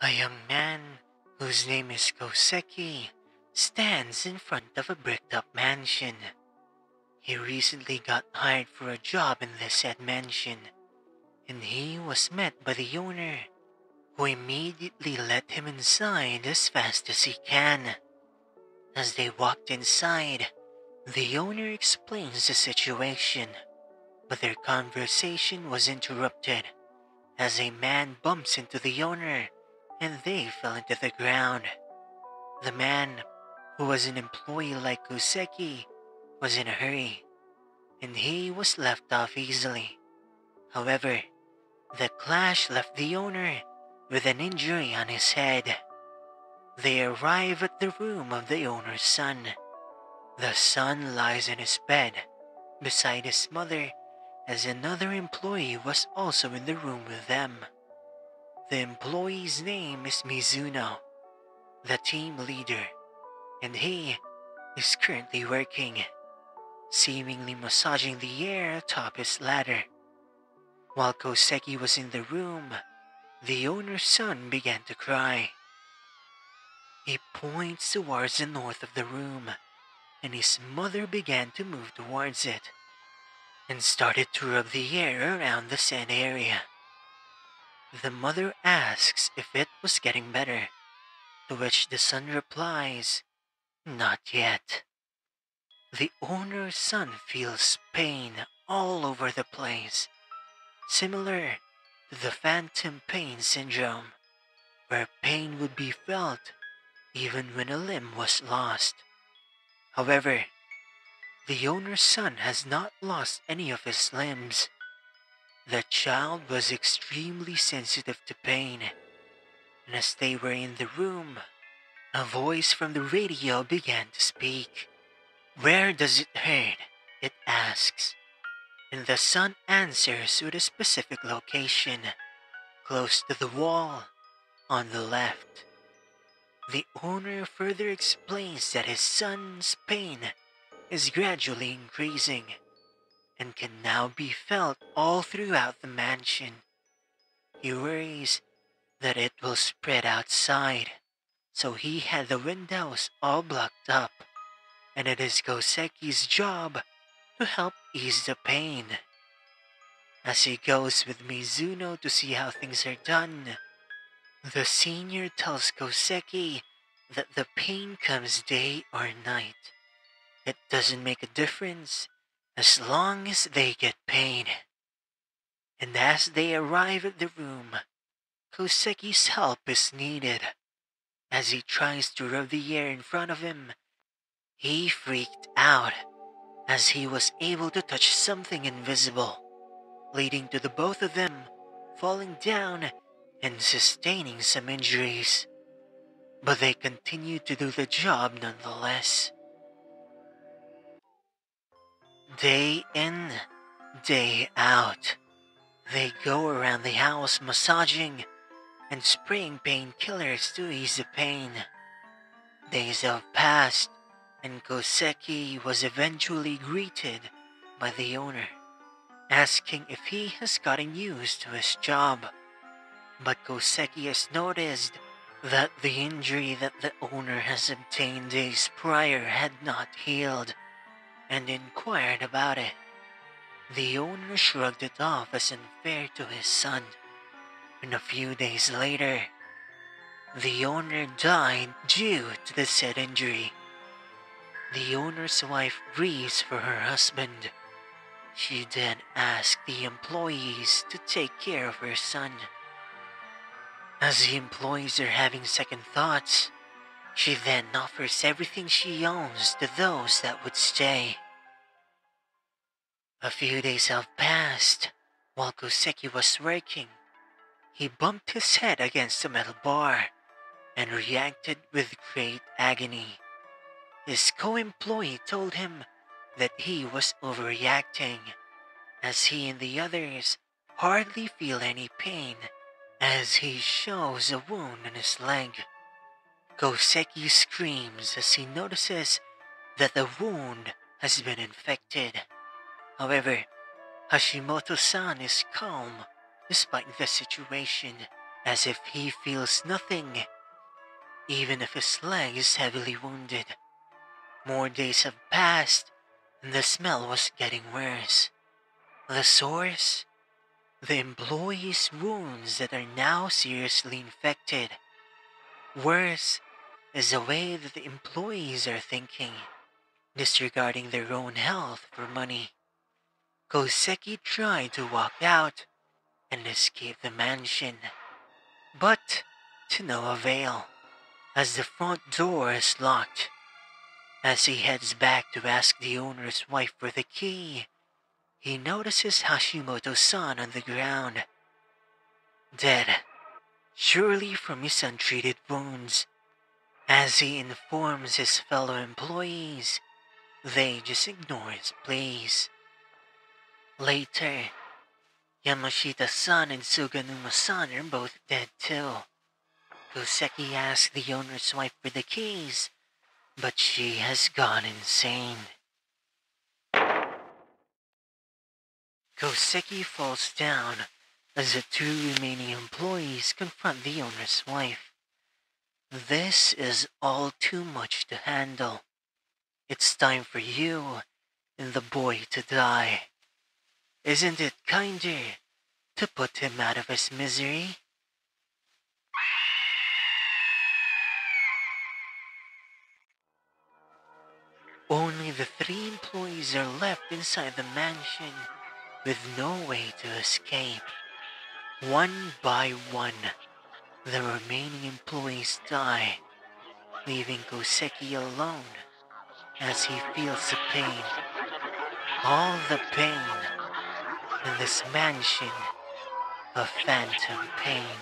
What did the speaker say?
A young man, whose name is Koseki, stands in front of a bricked-up mansion. He recently got hired for a job in the said mansion, and he was met by the owner, who immediately let him inside as fast as he can. As they walked inside, the owner explains the situation, but their conversation was interrupted as a man bumps into the owner and they fell into the ground. The man, who was an employee like Kuseki, was in a hurry, and he was left off easily. However, the clash left the owner with an injury on his head. They arrive at the room of the owner's son. The son lies in his bed beside his mother, as another employee was also in the room with them. The employee's name is Mizuno, the team leader, and he is currently working, seemingly massaging the air atop his ladder. While Koseki was in the room, the owner's son began to cry. He points towards the north of the room, and his mother began to move towards it and started to rub the air around the said area. The mother asks if it was getting better, to which the son replies, "Not yet." The owner's son feels pain all over the place, similar to the phantom pain syndrome, where pain would be felt even when a limb was lost. However, the owner's son has not lost any of his limbs. The child was extremely sensitive to pain, and as they were in the room, a voice from the radio began to speak. "Where does it hurt?" it asks, and the son answers with a specific location, close to the wall, on the left. The owner further explains that his son's pain is gradually increasing and can now be felt all throughout the mansion. He worries that it will spread outside, so he had the windows all blocked up, and it is Koseki's job to help ease the pain. As he goes with Mizuno to see how things are done, the senior tells Koseki that the pain comes day or night. It doesn't make a difference as long as they get pain. And as they arrive at the room, Koseki's help is needed. As he tries to rub the air in front of him, he freaked out as he was able to touch something invisible, leading to the both of them falling down and sustaining some injuries. But they continue to do the job nonetheless. Day in, day out, they go around the house massaging and spraying painkillers to ease the pain. Days have passed, and Koseki was eventually greeted by the owner, asking if he has gotten used to his job. But Koseki has noticed that the injury that the owner has obtained days prior had not healed, and inquired about it. The owner shrugged it off as unfair to his son, and a few days later, the owner died due to the said injury. The owner's wife grieves for her husband. She then asks the employees to take care of her son. As the employees are having second thoughts, she then offers everything she owns to those that would stay. A few days have passed. While Koseki was working, he bumped his head against a metal bar and reacted with great agony. His co-employee told him that he was overreacting, as he and the others hardly feel any pain, as he shows a wound on his leg. Koseki screams as he notices that the wound has been infected. However, Hashimoto-san is calm despite the situation, as if he feels nothing, even if his leg is heavily wounded. More days have passed, and the smell was getting worse. The source? The employees' wounds that are now seriously infected. Worse is the way that the employees are thinking, disregarding their own health for money. Koseki tried to walk out and escape the mansion, but to no avail, as the front door is locked. As he heads back to ask the owner's wife for the key, he notices Hashimoto-san on the ground, dead, surely from his untreated wounds. As he informs his fellow employees, they just ignore his pleas. Later, Yamashita-san and Suganuma-san are both dead too. Koseki asks the owner's wife for the keys, but she has gone insane. Koseki falls down as the two remaining employees confront the owner's wife. This is all too much to handle. It's time for you and the boy to die. Isn't it kinder to put him out of his misery? Only the three employees are left inside the mansion with no way to escape. One by one, the remaining employees die, leaving Koseki alone as he feels the pain. All the pain in this mansion of phantom pain.